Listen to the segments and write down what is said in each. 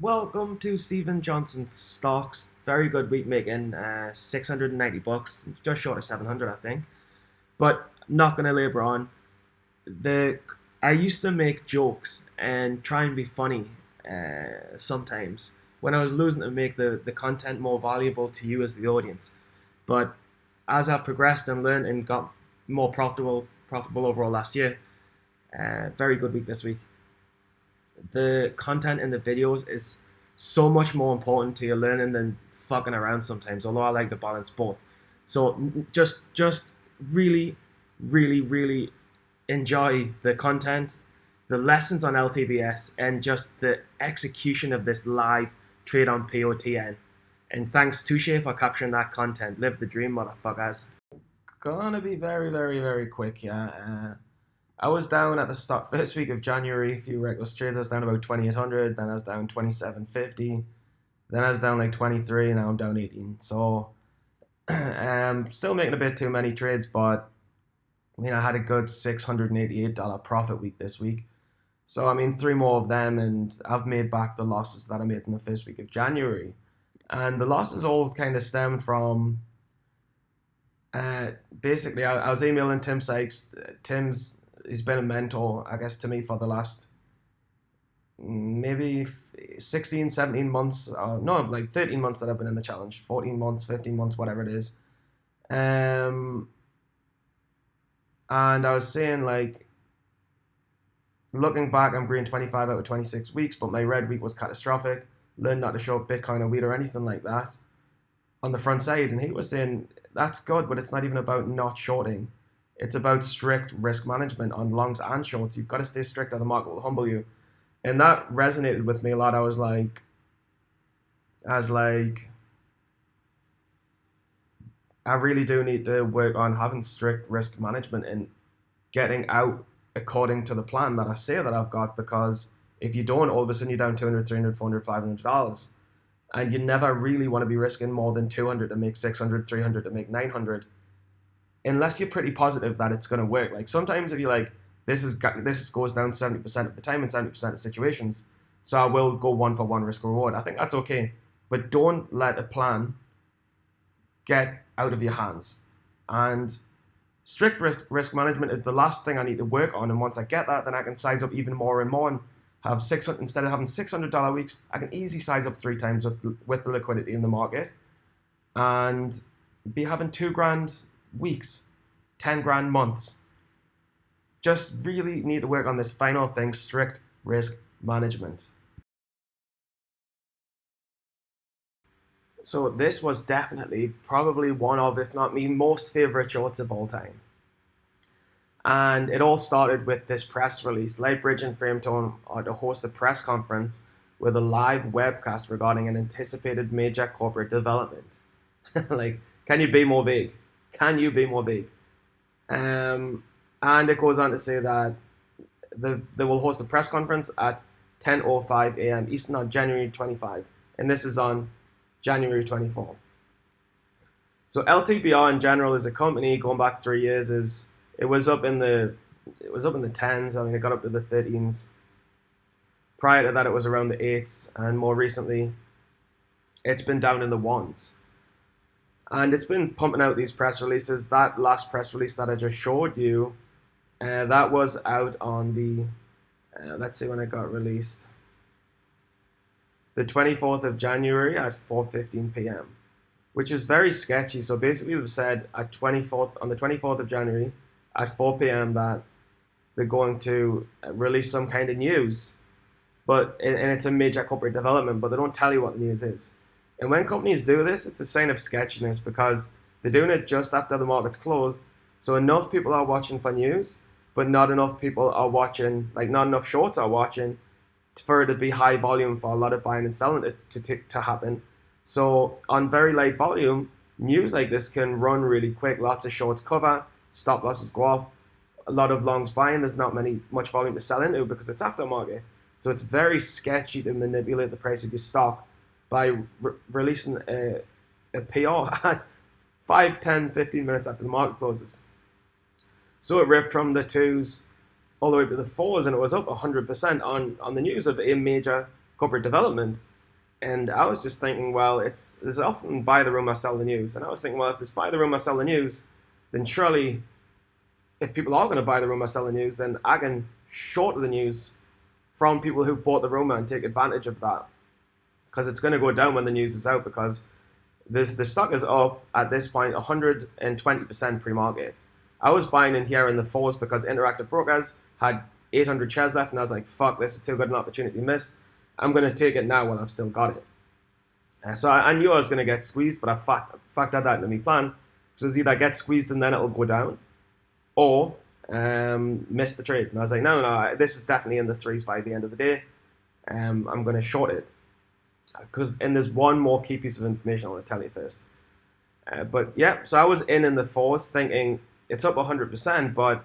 Welcome to Stephen Johnson's stocks. Very good week, making $690, just short of 700, I think. But not gonna labor on. The I used to make jokes and try and be funny sometimes when I was losing to make the content more valuable to you as the audience. But as I've progressed and learned and got more profitable overall last year, very good week this week. The content in the videos is so much more important to your learning than fucking around sometimes, although I like to balance both. So just really, really enjoy the content, the lessons on LTBS, and just the execution of this live trade on POTN. And thanks Touche for capturing that content. Live the dream, motherfuckers. Gonna be very quick, yeah. I was down at the start first week of January, a few reckless trades. I was down about 2,800, then I was down 2,750, then I was down like 23, now I'm down 18. So still making a bit too many trades, but I mean I had a good $688 profit week this week. So I mean three more of them, and I've made back the losses that I made in the first week of January. And the losses all kind of stemmed from basically I was emailing Tim Sykes. He's been a mentor, I guess, to me for the last maybe 16, 17 months. No, like 13 months that I've been in the challenge. 14 months, 15 months, whatever it is. And I was saying, like, looking back, I'm green 25 out of 26 weeks, but my red week was catastrophic. Learned not to short Bitcoin or wheat or anything like that on the front side. And he was saying, that's good, but it's not even about not shorting. It's about strict risk management on longs and shorts. You've got to stay strict or the market will humble you. And that resonated with me a lot. I was like, I really do need to work on having strict risk management and getting out according to the plan that I say that I've got, because if you don't, all of a sudden you're down 200, 300, 400, $500. And you never really want to be risking more than 200 to make 600, 300 to make 900. Unless you're pretty positive that it's going to work. Like sometimes if you're like, this goes down 70% of the time in 70% of situations, so I will go one for one risk reward. I think that's okay. But don't let a plan get out of your hands. And strict risk management is the last thing I need to work on. And once I get that, then I can size up even more and more and have 600, instead of having $600 weeks, I can easily size up 3 times with the liquidity in the market and be having $2,000 weeks, 10 grand months. Just really need to work on this final thing, strict risk management. So this was definitely probably one of, if not my most favorite shorts of all time. And it all started with this press release. Lightbridge and Frametone are to host a press conference with a live webcast regarding an anticipated major corporate development. Like, can you be more vague? Can you be more vague? And it goes on to say that they will host a press conference at 10:05 a.m. Eastern on January 25, and this is on January 24. So LTBR in general is a company going back 3 years. It was up in the 10s. I mean, it got up to the 13s. Prior to that, it was around the 8s, and more recently, it's been down in the 1s. And it's been pumping out these press releases. That last press release that I just showed you, that was out on the, let's see when it got released. The 24th of January at 4:15 p.m., which is very sketchy. So basically we've said on the 24th of January at 4 p.m. that they're going to release some kind of news, and it's a major corporate development, but they don't tell you what the news is. And when companies do this, it's a sign of sketchiness because they're doing it just after the market's closed. So enough people are watching for news, but not enough people are watching, like not enough shorts are watching for it to be high volume for a lot of buying and selling to happen. So on very light volume, news like this can run really quick. Lots of shorts cover, stop losses go off. A lot of longs buying, there's not much volume to sell into because it's aftermarket. So it's very sketchy to manipulate the price of your stock by releasing a PR at 5, 10, 15 minutes after the market closes. So it ripped from the 2s all the way to the 4s, and it was up 100% on the news of a major corporate development. And I was just thinking, well, there's often buy the rumor, sell the news. And I was thinking, well, if it's buy the rumor, sell the news, then surely if people are going to buy the rumor, sell the news, then I can short the news from people who've bought the rumor and take advantage of that. Because it's going to go down when the news is out, because the stock is up at this point 120% pre-market. I was buying in here in the fours because Interactive Brokers had 800 shares left, and I was like, fuck, this is too good an opportunity to miss. I'm going to take it now while I've still got it. So I knew I was going to get squeezed, but I factored that into my plan. So it's either get squeezed and then it'll go down, or miss the trade. And I was like, no, this is definitely in the threes by the end of the day. I'm going to short it. And there's one more key piece of information I want to tell you first. But yeah, so I was in the fours thinking it's up 100%, but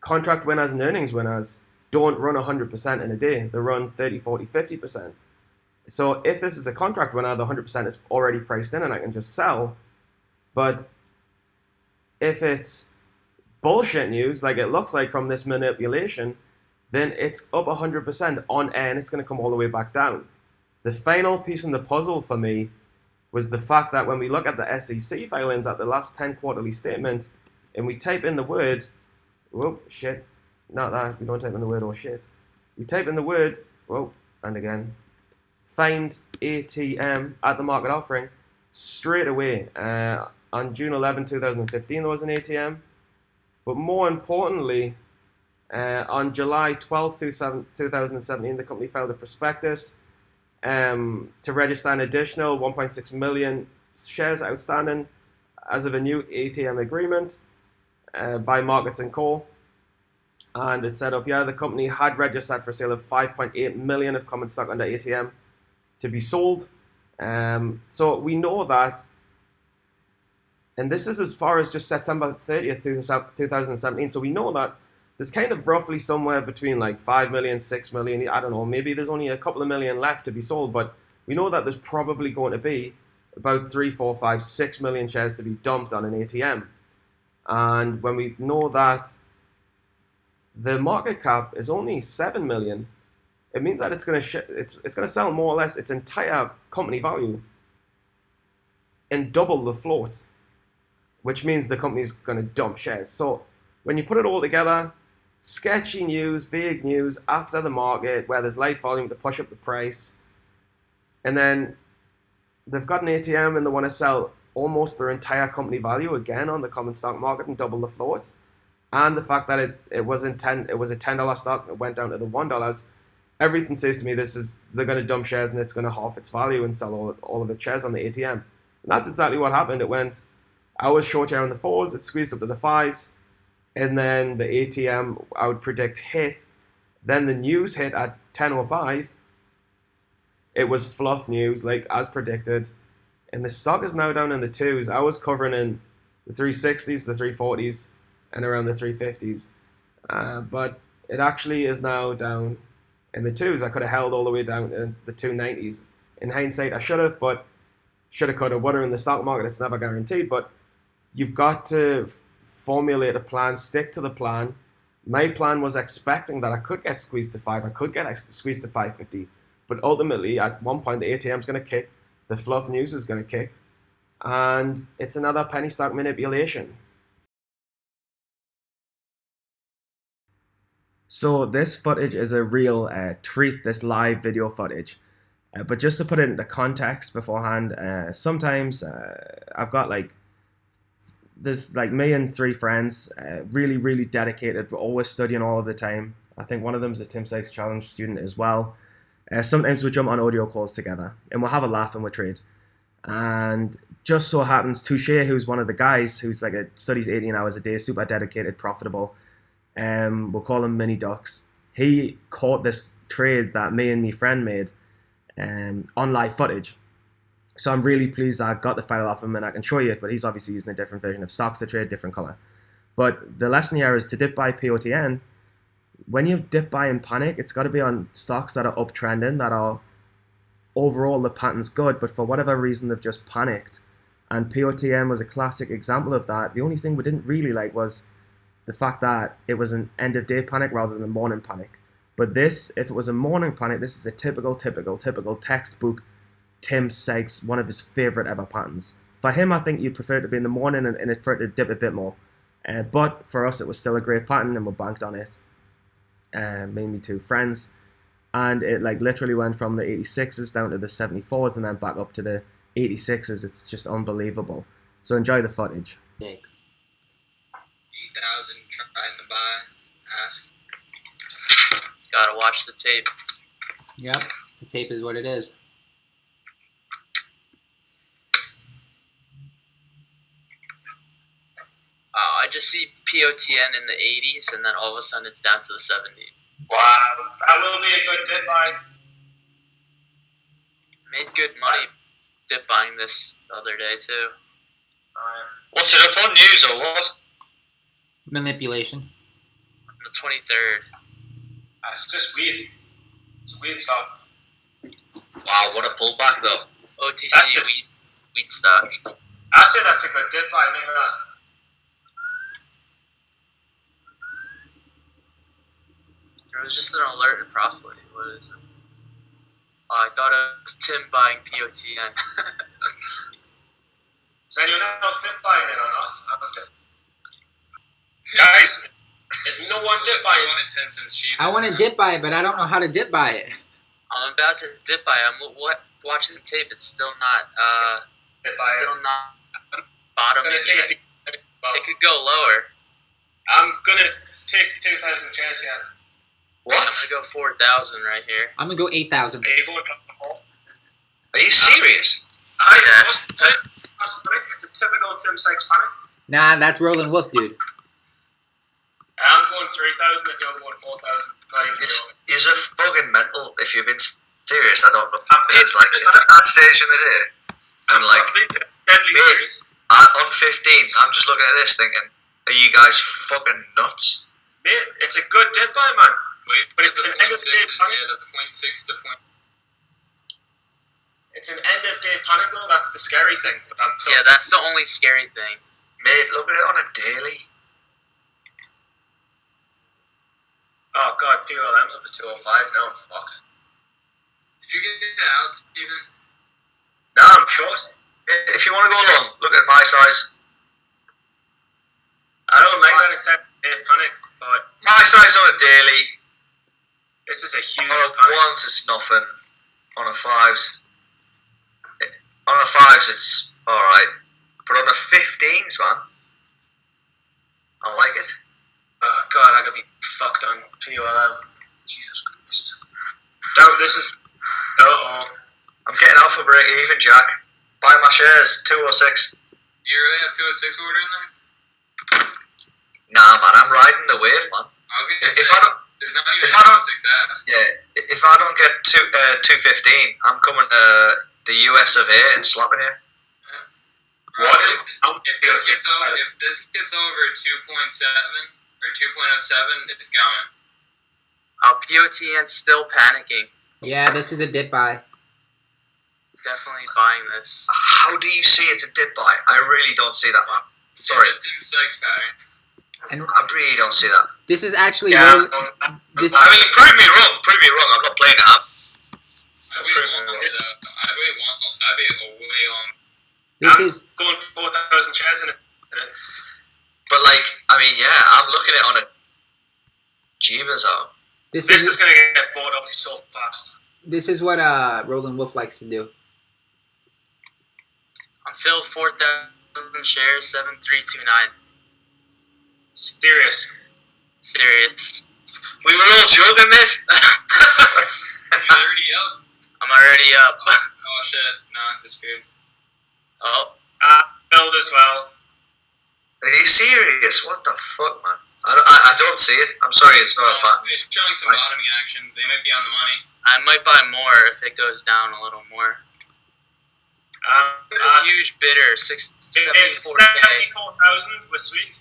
contract winners and earnings winners don't run 100% in a day. They run 30, 40, 50%. So if this is a contract winner, the 100% is already priced in and I can just sell. But if it's bullshit news, like it looks like from this manipulation, then it's up 100% on air and it's going to come all the way back down. The final piece in the puzzle for me was the fact that when we look at the SEC filings at the last 10 quarterly statement and we type in the word, whoa, shit, not that, we don't type in the word, oh shit. We type in the word, whoa, and again, find ATM at the market offering, straight away. On June 11, 2015, there was an ATM. But more importantly, on July 12, 2017, the company filed a prospectus to register an additional 1.6 million shares outstanding as of a new ATM agreement by Markets & Co. And it said up here, the company had registered for sale of 5.8 million of common stock under ATM to be sold. So we know that, and this is as far as just September 30th, 2017. So we know that there's kind of roughly somewhere between like 5 million, 6 million, I don't know, maybe there's only a couple of million left to be sold, but we know that there's probably going to be about 3, 4, 5, 6 million shares to be dumped on an ATM. And when we know that the market cap is only 7 million, it means that it's going to sell more or less its entire company value and double the float, which means the company's going to dump shares. So when you put it all together, sketchy news, vague news after the market where there's light volume to push up the price, and then they've got an ATM and they want to sell almost their entire company value again on the common stock market and double the float, and the fact that it was a $10 stock, it went down to the $1, everything says to me they're going to dump shares and it's going to halve its value and sell all of its shares on the ATM. And that's exactly what happened. I was short here on the fours, it squeezed up to the fives, and then the ATM I would predict hit. Then the news hit at 10:05. It was fluff news, like as predicted, and the stock is now down in the twos. I was covering in the 360s, the 340s, and around the 350s, but it actually is now down in the twos. I could have held all the way down to the 290s. In hindsight, I should have, but could have, would have. In the stock market, it's never guaranteed, but you've got to formulate a plan, stick to the plan. My plan was expecting that I could get squeezed to 5, I could get squeezed to 550, but ultimately at one point the ATM's going to kick, the fluff news is going to kick, and it's another penny stock manipulation. So this footage is a real treat, this live video footage. But just to put it into context beforehand, sometimes I've got there's me and 3 friends, really, really dedicated. We're always studying all of the time. I think one of them is a Tim Sykes Challenge student as well. Sometimes we jump on audio calls together and we'll have a laugh and we'll trade. And just so happens Touche, who's one of the guys who's studies 18 hours a day, super dedicated, profitable. We'll call him Mini Ducks. He caught this trade that me and my friend made on live footage. So I'm really pleased I got the file off him and I can show you it, but he's obviously using a different version of stocks to trade, different color. But the lesson here is to dip buy POTN. When you dip buy in panic, it's got to be on stocks that are uptrending, that are overall the pattern's good, but for whatever reason they've just panicked. And POTN was a classic example of that. The only thing we didn't really like was the fact that it was an end of day panic rather than a morning panic. But this, if it was a morning planet, this is a typical textbook Tim Sykes, one of his favorite ever patterns. For him, I think you'd prefer it to be in the morning and it for it to dip a bit more. But for us, it was still a great pattern, and we banked on it. Mainly two friends, and it like literally went from the 86s down to the 74s, and then back up to the 86s. It's just unbelievable. So enjoy the footage. 8,000 trying to buy. Ask. Gotta watch the tape. Yep, the tape is what it is. I just see POTN in the 80s, and then all of a sudden it's down to the 70s. Wow, that will be a good dip buy. Made good money dip buying this the other day too. What's it up on, news or what? Manipulation. On the 23rd. It's just weird. It's a weird stock. Wow, what a pullback though. OTC wheat stock. I say that's a good dip buy, maybe that. There was just an alert in Profit. What is it? Oh, I thought it was Tim buying POTN. Is anyone else dip buying it or not? I don't know. Guys, is no one dip buying? I wanted 10 cents cheaper. I want to dip by it, but I don't know how to dip by it. I'm about to dip buy. I'm watching the tape. It's still not. Dip buy Still it. not I'm bottom gonna take yet. it. It could go lower. I'm gonna take 2,000 shares here. I'm gonna go 4,000 right here. I'm gonna go 8,000. Are you going to the hole? Are you serious? Yeah. It's a typical Tim Sykes panic. Nah, that's Roland Wolf, dude. I'm going 3,000 if you're going 4,000. Not even joking. Is a fucking mental if you've been serious. I don't know. I'm being- It's like it's at that stage in the day, and like I'm being deadly mate, serious. on 15s, I'm just looking at this thinking, are you guys fucking nuts? Mate, it's a good dip buy, man. Wait, But it's an end of day panic. the 0.6 to point. It's an end of day panic though, that's the scary thing. But I'm so Yeah, that's the only scary thing. Mate, look at it on a daily. oh god, PLM's up to 205 now, I'm fucked. Did you get it out, Stephen? Now I'm short. If you want to go long, look at my size. I don't like that it's a day panic, but My size on a daily. this is a huge On a panic. ones, it's nothing. On a fives, it's all right. But on the 15s, man, I like it. Oh god, I could be fucked on PLM. Jesus Christ. No, this is I'm getting alpha break even, Jack. Buy my shares, 206. You really have 206 order in there? Nah, man, I'm riding the wave, man. I was gonna If say, I don't, there's not even if I don't- 206 ass. yeah, if I don't get 215, I'm coming to the US of A and slapping you. What is If this gets over 2.7 or 2.07, it's going. POTN's still panicking. Yeah, this is a dip by. Definitely buying this. How do you see it's a dip buy? I really don't see that, man. Sorry, Tim Sykes pattern. And I really don't see that. this is actually yeah, Roland, this. I mean, prove me wrong. Prove me wrong. I'm not playing it up. I wait long though. I wait way long. This I'm is going 4,000 shares in it. But like, I mean, yeah, I'm looking at it on a Jeebus out. this This is is gonna get bought up so fast. this is what Roland Wolf likes to do. I'm filled 4,000 shares, 7329. Serious. Serious. We were all joking, mate. He's already up. I'm already up. Oh shit, no, it disappeared. Oh, Build as well. Are you serious? What the fuck, man? I don't see it. I'm sorry, it's not a pattern. It's showing some Right. bottoming action. They might be on the money. I might buy more if it goes down a little more. A huge bidder, It's 74K. 74,000 with sweet.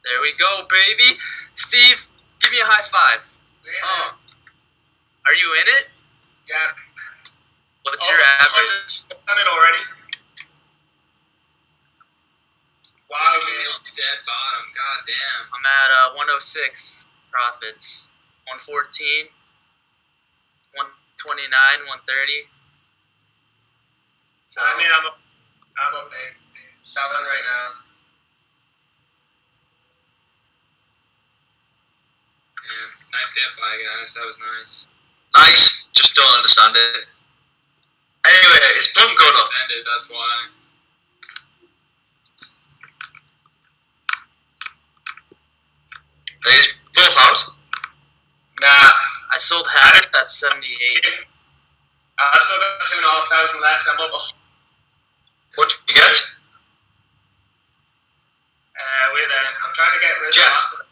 There we go, baby. Steve, give me a high five. Oh. Are you in it? Yeah. What's your average? I've done it already. Wow, man. Dead bottom. God damn. I'm at 106. profits. 114, 129, 130. So I mean, I'm up there. Selling right now. Yeah, nice dip by guys. That was nice. Nice. Just don't understand it. Anyway, it's plum good up. Ended. That's why. Are you both out? Nah. I sold half at 78. I've still got 2,500 left. I'm up. What did you get? Wait there. I'm trying to get rid of Jeff. Austin.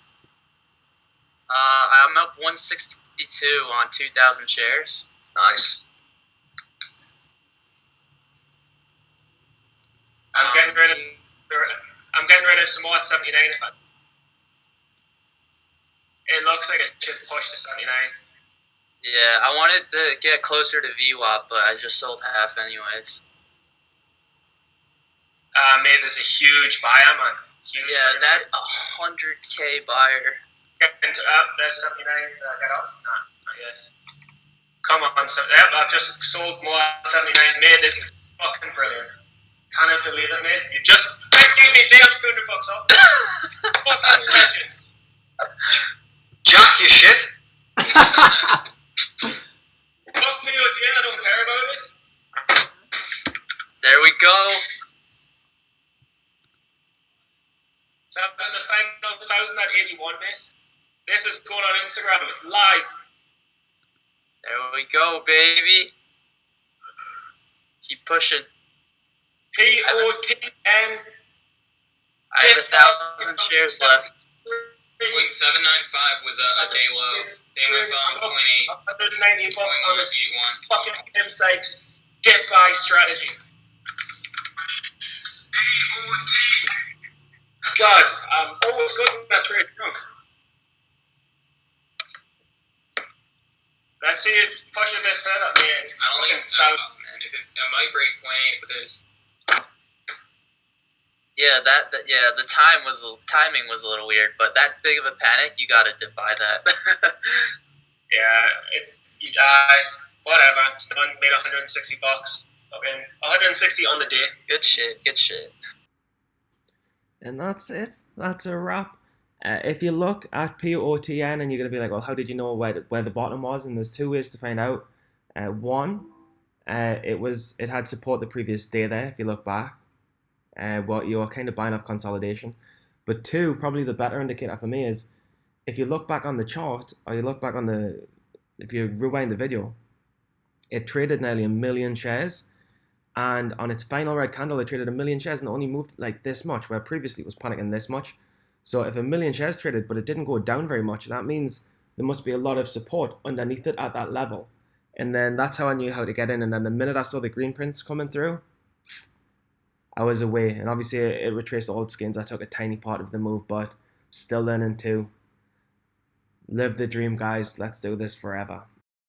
I'm up 162 on 2,000 shares. Nice. I'm getting rid of some more at 79 if I. It looks like it should push to 79. Yeah, I wanted to get closer to VWAP, but I just sold half anyways. Mate, there's a huge buyer, man. Huge Yeah, buyer. that 100K buyer. There's 79 to get off. Nah, not yet. Come on, I've just sold more at 79. Mate, this is fucking brilliant. Can I believe it, mate? You just gave me damn $200 off. Fucking legend. Jack, you shit. Fuck me with you, I don't care about this. There we go. So I've done the final 1,000 at 81, mate. This is going on Instagram. It's live. There we go, baby. Keep pushing. POTN. I have 1,000 shares left. 0.795 was a day low. Same with 0.8. $190 on this 0.181. fucking Tim Sykes dip buy strategy. God, I'm always good when I trade drunk. Let's see it push a bit further, man. I don't think it's that up, man. If it might break 0.8, but there's. Yeah, the timing was a little weird, but that big of a panic, you gotta defy that. Yeah, it's whatever. It's done. Made $160. Okay, 160 on the day. Good shit. And that's it. That's a wrap. If you look at POTN and you're going to be like, well, how did you know where the bottom was? And there's two ways to find out. One, it had support the previous day there, if you look back. You're kind of buying off consolidation. But two, probably the better indicator for me is if you look back on the chart, or you look back if you rewind the video, it traded nearly 1 million shares. And on its final red candle, it traded 1 million shares and it only moved like this much, where previously it was panicking this much. So if 1 million shares traded, but it didn't go down very much, that means there must be a lot of support underneath it at that level. And then that's how I knew how to get in. And then the minute I saw the green prints coming through, I was away. And obviously it retraced all its gains. I took a tiny part of the move, but still learning to live the dream, guys. Let's do this forever.